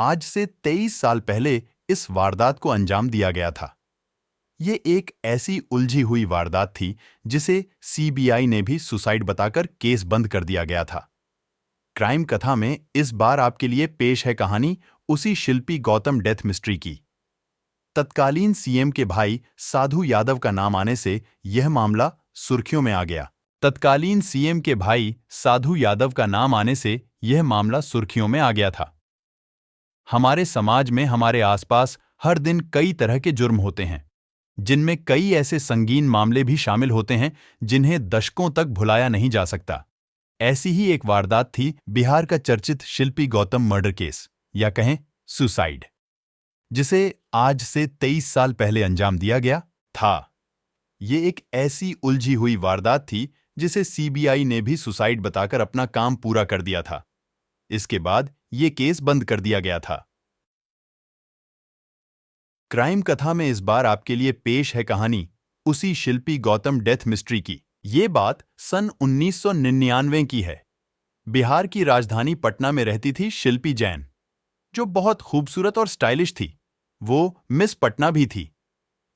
आज से 23 साल पहले इस वारदात को अंजाम दिया गया था। ये एक ऐसी उलझी हुई वारदात थी जिसे सीबीआई ने भी सुसाइड बताकर केस बंद कर दिया गया था। क्राइम कथा में इस बार आपके लिए पेश है कहानी उसी शिल्पी गौतम डेथ मिस्ट्री की। तत्कालीन सीएम के भाई साधु यादव का नाम आने से यह मामला सुर्खियों में आ गया। तत्कालीन सीएम के भाई साधु यादव का नाम आने से यह मामला सुर्खियों में आ गया था। हमारे समाज में हमारे आसपास हर दिन कई तरह के जुर्म होते हैं, जिनमें कई ऐसे संगीन मामले भी शामिल होते हैं जिन्हें दशकों तक भुलाया नहीं जा सकता। ऐसी ही एक वारदात थी बिहार का चर्चित शिल्पी गौतम मर्डर केस, या कहें सुसाइड, जिसे आज से 23 साल पहले अंजाम दिया गया था। ये एक ऐसी उलझी हुई वारदात थी जिसे सीबीआई ने भी सुसाइड बताकर अपना काम पूरा कर दिया था। इसके बाद ये केस बंद कर दिया गया था। क्राइम कथा में इस बार आपके लिए पेश है कहानी उसी शिल्पी गौतम डेथ मिस्ट्री की। ये बात सन 1999 की है। बिहार की राजधानी पटना में रहती थी शिल्पी जैन, जो बहुत खूबसूरत और स्टाइलिश थी। वो मिस पटना भी थी।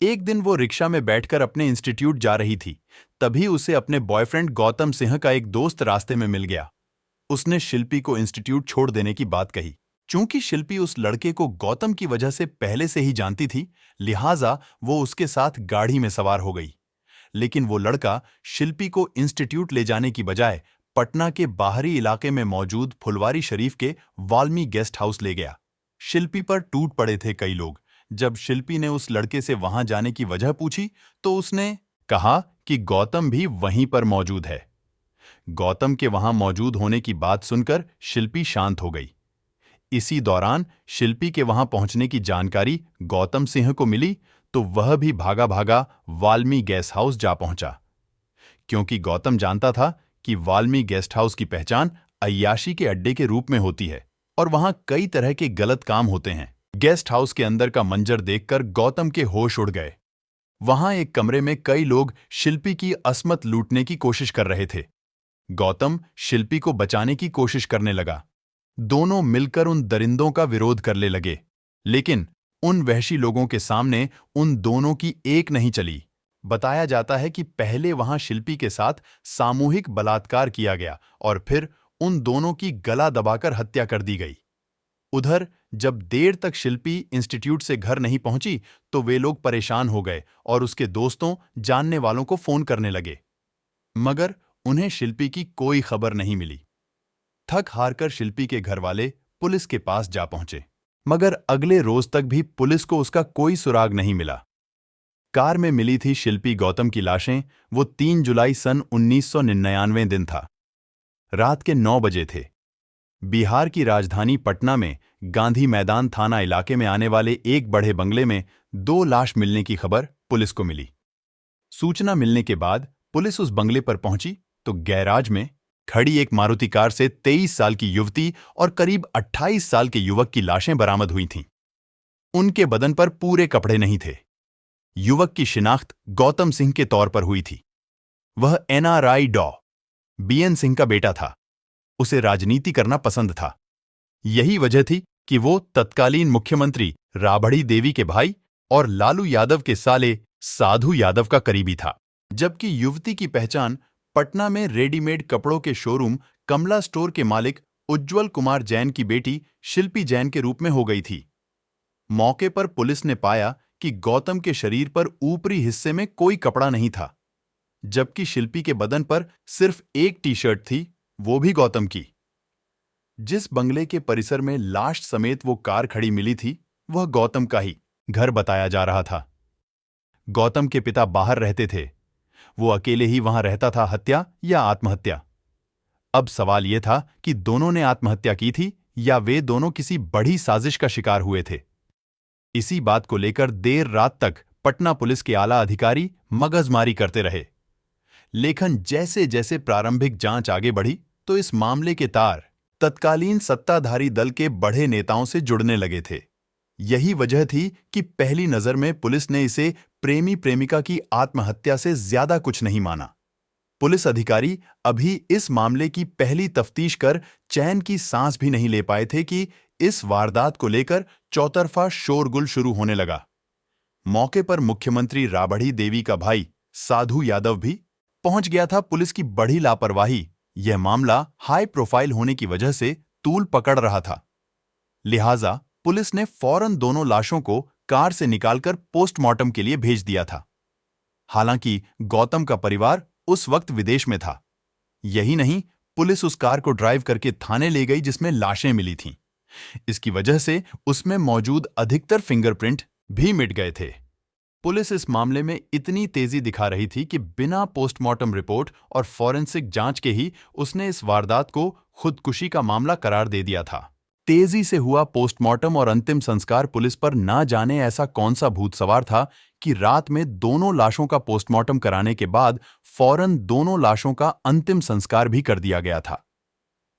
एक दिन वो रिक्शा में बैठकर अपने इंस्टीट्यूट जा रही थी, तभी उसे अपने बॉयफ्रेंड गौतम सिंह का एक दोस्त रास्ते में मिल गया। उसने शिल्पी को इंस्टीट्यूट छोड़ देने की बात कही। चूंकि शिल्पी उस लड़के को गौतम की वजह से पहले से ही जानती थी, लिहाजा वो उसके साथ गाड़ी में सवार हो गई। लेकिन वो लड़का शिल्पी को इंस्टीट्यूट ले जाने की बजाय पटना के बाहरी इलाके में मौजूद फुलवारी शरीफ के वाल्मी गेस्ट हाउस ले गया। शिल्पी पर टूट पड़े थे कई लोग। जब शिल्पी ने उस लड़के से वहां जाने की वजह पूछी तो उसने कहा कि गौतम भी वहीं पर मौजूद है। गौतम के वहां मौजूद होने की बात सुनकर शिल्पी शांत हो गई। इसी दौरान शिल्पी के वहां पहुंचने की जानकारी गौतम सिंह को मिली तो वह भी भागा भागा वाल्मी गेस्ट हाउस जा पहुंचा, क्योंकि गौतम जानता था कि वाल्मी गेस्ट हाउस की पहचान अय्याशी के अड्डे के रूप में होती है और वहां कई तरह के गलत काम होते हैं। गेस्ट हाउस के अंदर का मंजर देखकर गौतम के होश उड़ गए। वहां एक कमरे में कई लोग शिल्पी की असमत लूटने की कोशिश कर रहे थे। गौतम शिल्पी को बचाने की कोशिश करने लगा। दोनों मिलकर उन दरिंदों का विरोध करने लगे, लेकिन उन वहशी लोगों के सामने उन दोनों की एक नहीं चली। बताया जाता है कि पहले वहां शिल्पी के साथ सामूहिक बलात्कार किया गया और फिर उन दोनों की गला दबाकर हत्या कर दी गई। उधर जब देर तक शिल्पी इंस्टीट्यूट से घर नहीं पहुंची तो वे लोग परेशान हो गए और उसके दोस्तों, जानने वालों को फोन करने लगे, मगर उन्हें शिल्पी की कोई खबर नहीं मिली। थक हारकर शिल्पी के घरवाले पुलिस के पास जा पहुंचे, मगर अगले रोज तक भी पुलिस को उसका कोई सुराग नहीं मिला। कार में मिली थी शिल्पी गौतम की लाशें। वो 3 जुलाई सन 1999 दिन था। रात के 9 बजे थे। बिहार की राजधानी पटना में गांधी मैदान थाना इलाके में आने वाले एक बड़े बंगले में 2 लाश मिलने की खबर पुलिस को मिली। सूचना मिलने के बाद पुलिस उस बंगले पर पहुंची तो गैराज में खड़ी एक मारुति कार से 23 साल की युवती और करीब 28 साल के युवक की लाशें बरामद हुई थीं। उनके बदन पर पूरे कपड़े नहीं थे। युवक की शिनाख्त गौतम सिंह के तौर पर हुई थी। वह एनआरआई डॉ. बीएन सिंह का बेटा था। उसे राजनीति करना पसंद था। यही वजह थी कि वो तत्कालीन मुख्यमंत्री राबड़ी देवी के भाई और लालू यादव के साले साधु यादव का करीबी था। जबकि युवती की पहचान पटना में रेडीमेड कपड़ों के शोरूम कमला स्टोर के मालिक उज्ज्वल कुमार जैन की बेटी शिल्पी जैन के रूप में हो गई थी। मौके पर पुलिस ने पाया कि गौतम के शरीर पर ऊपरी हिस्से में कोई कपड़ा नहीं था, जबकि शिल्पी के बदन पर सिर्फ एक टी-शर्ट थी, वो भी गौतम की। जिस बंगले के परिसर में लाश समेत वो कार खड़ी मिली थी, वह गौतम का ही घर बताया जा रहा था। गौतम के पिता बाहर रहते थे। वो अकेले ही वहां रहता था। हत्या या आत्महत्या? अब सवाल यह था कि दोनों ने आत्महत्या की थी या वे दोनों किसी बड़ी साजिश का शिकार हुए थे। इसी बात को लेकर देर रात तक पटना पुलिस के आला अधिकारी मगजमारी करते रहे। लेकिन जैसे जैसे प्रारंभिक जांच आगे बढ़ी तो इस मामले के तार तत्कालीन सत्ताधारी दल के बड़े नेताओं से जुड़ने लगे थे। यही वजह थी कि पहली नजर में पुलिस ने इसे प्रेमी प्रेमिका की आत्महत्या से ज्यादा कुछ नहीं माना। पुलिस अधिकारी अभी इस मामले की पहली तफ्तीश कर चैन की सांस भी नहीं ले पाए थे कि इस वारदात को लेकर चौतरफा शोरगुल शुरू होने लगा। मौके पर मुख्यमंत्री राबड़ी देवी का भाई साधु यादव भी पहुंच गया था। पुलिस की बड़ी लापरवाही, यह मामला हाई प्रोफाइल होने की वजह से तूल पकड़ रहा था। लिहाजा पुलिस ने फौरन दोनों लाशों को कार से निकालकर पोस्टमार्टम के लिए भेज दिया था। हालांकि गौतम का परिवार उस वक्त विदेश में था। यही नहीं, पुलिस उस कार को ड्राइव करके थाने ले गई जिसमें लाशें मिली थीं। इसकी वजह से उसमें मौजूद अधिकतर फिंगरप्रिंट भी मिट गए थे। पुलिस इस मामले में इतनी तेजी दिखा रही थी कि बिना पोस्टमार्टम रिपोर्ट और फॉरेंसिक जांच के ही उसने इस वारदात को खुदकुशी का मामला करार दे दिया था। तेजी से हुआ पोस्टमार्टम और अंतिम संस्कार पुलिस पर ना जाने ऐसा कौन सा भूत सवार था कि रात में दोनों लाशों का पोस्टमार्टम कराने के बाद फौरन दोनों लाशों का अंतिम संस्कार भी कर दिया गया था,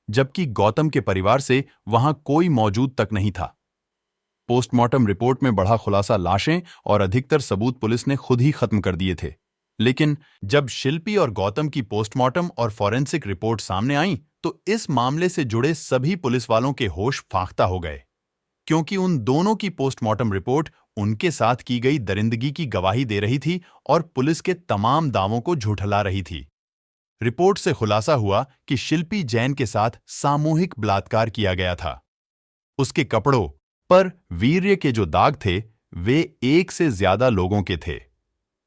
जबकि गौतम के परिवार से वहां कोई मौजूद तक नहीं था। पोस्टमार्टम रिपोर्ट में बढ़ा खुलासा लाशें और अधिकतर सबूत पुलिस ने खुद ही खत्म कर दिए थे। लेकिन जब शिल्पी और गौतम की पोस्टमार्टम और फॉरेंसिक रिपोर्ट सामने आई तो इस मामले से जुड़े सभी पुलिस वालों के होश फाख्ता हो गए, क्योंकि उन दोनों की पोस्टमार्टम रिपोर्ट उनके साथ की गई दरिंदगी की गवाही दे रही थी और पुलिस के तमाम दावों को झुठला रही थी। रिपोर्ट से खुलासा हुआ कि शिल्पी जैन के साथ सामूहिक बलात्कार किया गया था। उसके कपड़ों पर वीर्य के जो दाग थे वे एक से ज्यादा लोगों के थे।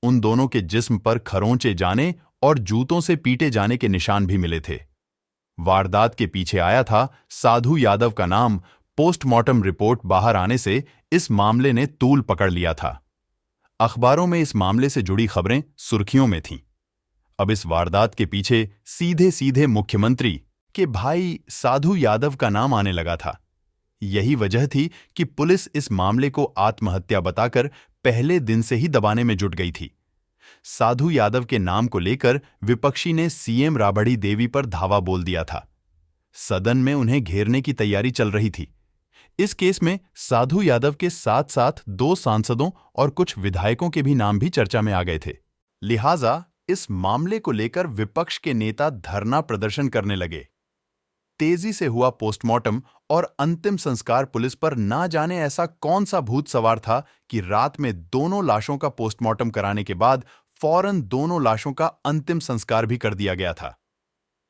उन दोनों के जिस्म पर खरोंचे जाने और जूतों से पीटे जाने के निशान भी मिले थे। वारदात के पीछे आया था साधु यादव का नाम। पोस्टमार्टम रिपोर्ट बाहर आने से इस मामले ने तूल पकड़ लिया था। अखबारों में इस मामले से जुड़ी खबरें सुर्खियों में थीं। अब इस वारदात के पीछे सीधे सीधे मुख्यमंत्री के भाई साधु यादव का नाम आने लगा था। यही वजह थी कि पुलिस इस मामले को आत्महत्या बताकर पहले दिन से ही दबाने में जुट गई थी। साधु यादव के नाम को लेकर विपक्षी ने सीएम राबड़ी देवी पर धावा बोल दिया था। सदन में उन्हें घेरने की तैयारी चल रही थी। इस केस में साधु यादव के साथ साथ 2 सांसदों और कुछ विधायकों के भी नाम भी चर्चा में आ गए थे। लिहाजा इस मामले को लेकर विपक्ष के नेता धरना प्रदर्शन करने लगे। तेजी से हुआ पोस्टमार्टम और अंतिम संस्कार पुलिस पर ना जाने ऐसा कौन सा भूत सवार था कि रात में दोनों लाशों का पोस्टमार्टम कराने के बाद फौरन दोनों लाशों का अंतिम संस्कार भी कर दिया गया था,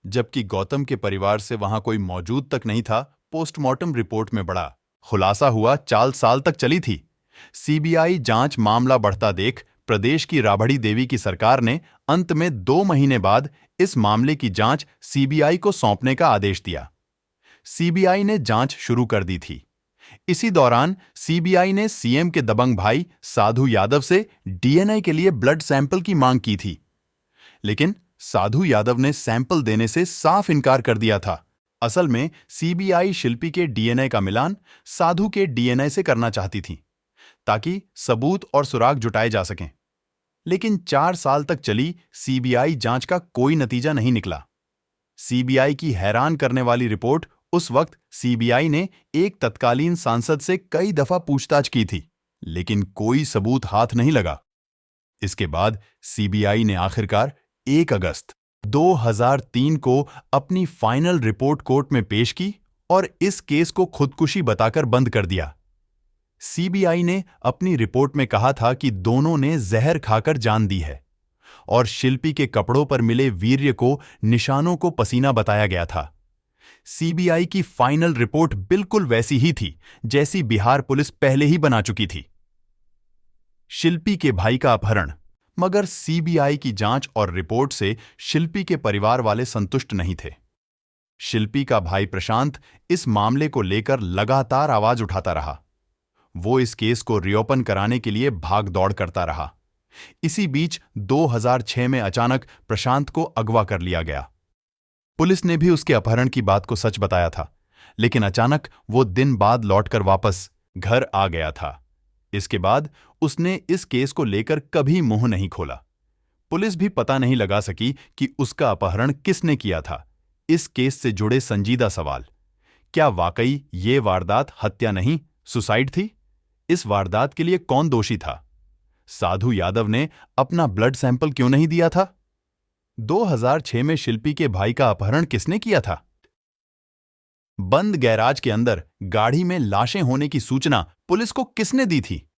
जबकि गौतम के परिवार से वहां कोई मौजूद तक नहीं था। पोस्टमार्टम रिपोर्ट में बड़ा खुलासा हुआ। 4 साल तक चली थी सीबीआई जांच। मामला बढ़ता देख प्रदेश की राबड़ी देवी की सरकार ने अंत में 2 महीने बाद इस मामले की जांच सीबीआई को सौंपने का आदेश दिया। सीबीआई ने जांच शुरू कर दी थी। इसी दौरान सीबीआई ने सीएम के दबंग भाई साधु यादव से डीएनए के लिए ब्लड सैंपल की मांग की थी, लेकिन साधु यादव ने सैंपल देने से साफ इनकार कर दिया था। असल में सीबीआई शिल्पी के डीएनए का मिलान साधु के डीएनए से करना चाहती थी ताकि सबूत और सुराग जुटाए जा सकें। लेकिन 4 साल तक चली सीबीआई जांच का कोई नतीजा नहीं निकला। सीबीआई की हैरान करने वाली रिपोर्ट, उस वक्त सीबीआई ने एक तत्कालीन सांसद से कई दफा पूछताछ की थी, लेकिन कोई सबूत हाथ नहीं लगा। इसके बाद सीबीआई ने आखिरकार 1 अगस्त 2003 को अपनी फाइनल रिपोर्ट कोर्ट में पेश की और इस केस को खुदकुशी बताकर बंद कर दिया। सीबीआई ने अपनी रिपोर्ट में कहा था कि दोनों ने जहर खाकर जान दी है और शिल्पी के कपड़ों पर मिले वीर्य को, निशानों को पसीना बताया गया था। सीबीआई की फाइनल रिपोर्ट बिल्कुल वैसी ही थी जैसी बिहार पुलिस पहले ही बना चुकी थी। शिल्पी के भाई का अपहरण। मगर सीबीआई की जांच और रिपोर्ट से शिल्पी के परिवार वाले संतुष्ट नहीं थे। शिल्पी का भाई प्रशांत इस मामले को लेकर लगातार आवाज उठाता रहा। वो इस केस को रीओपन कराने के लिए भाग दौड़ करता रहा। इसी बीच 2006 में अचानक प्रशांत को अगवा कर लिया गया। पुलिस ने भी उसके अपहरण की बात को सच बताया था, लेकिन अचानक वो दिन बाद लौटकर वापस घर आ गया था। इसके बाद उसने इस केस को लेकर कभी मुंह नहीं खोला। पुलिस भी पता नहीं लगा सकी कि उसका अपहरण किसने किया था। इस केस से जुड़े संजीदा सवाल, क्या वाकई ये वारदात हत्या नहीं, सुसाइड थी? इस वारदात के लिए कौन दोषी था? साधु यादव ने अपना ब्लड सैंपल क्यों नहीं दिया था? 2006 में शिल्पी के भाई का अपहरण किसने किया था? बंद गैराज के अंदर गाड़ी में लाशें होने की सूचना पुलिस को किसने दी थी?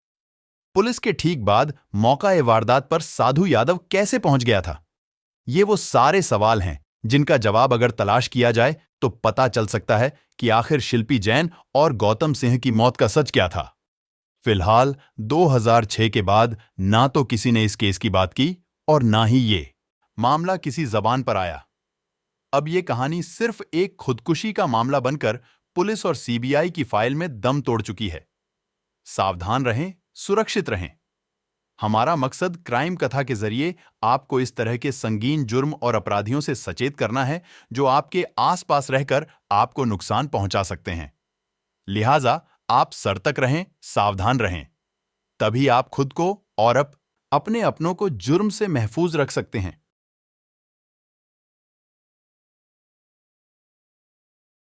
पुलिस के ठीक बाद मौका-ए वारदात पर साधु यादव कैसे पहुंच गया था? ये वो सारे सवाल हैं जिनका जवाब अगर तलाश किया जाए तो पता चल सकता है कि आखिर शिल्पी जैन और गौतम सिंह की मौत का सच क्या था। फिलहाल 2006 के बाद ना तो किसी ने इस केस की बात की और ना ही ये मामला किसी जबान पर आया। अब ये कहानी सिर्फ एक खुदकुशी का मामला बनकर पुलिस और सीबीआई की फाइल में दम तोड़ चुकी है। सावधान रहें, सुरक्षित रहें। हमारा मकसद क्राइम कथा के जरिए आपको इस तरह के संगीन जुर्म और अपराधियों से सचेत करना है जो आपके आसपास रहकर आपको नुकसान पहुंचा सकते हैं। लिहाजा आप सतर्क रहें, सावधान रहें। तभी आप खुद को और अपने अपनों को जुर्म से महफूज रख सकते हैं।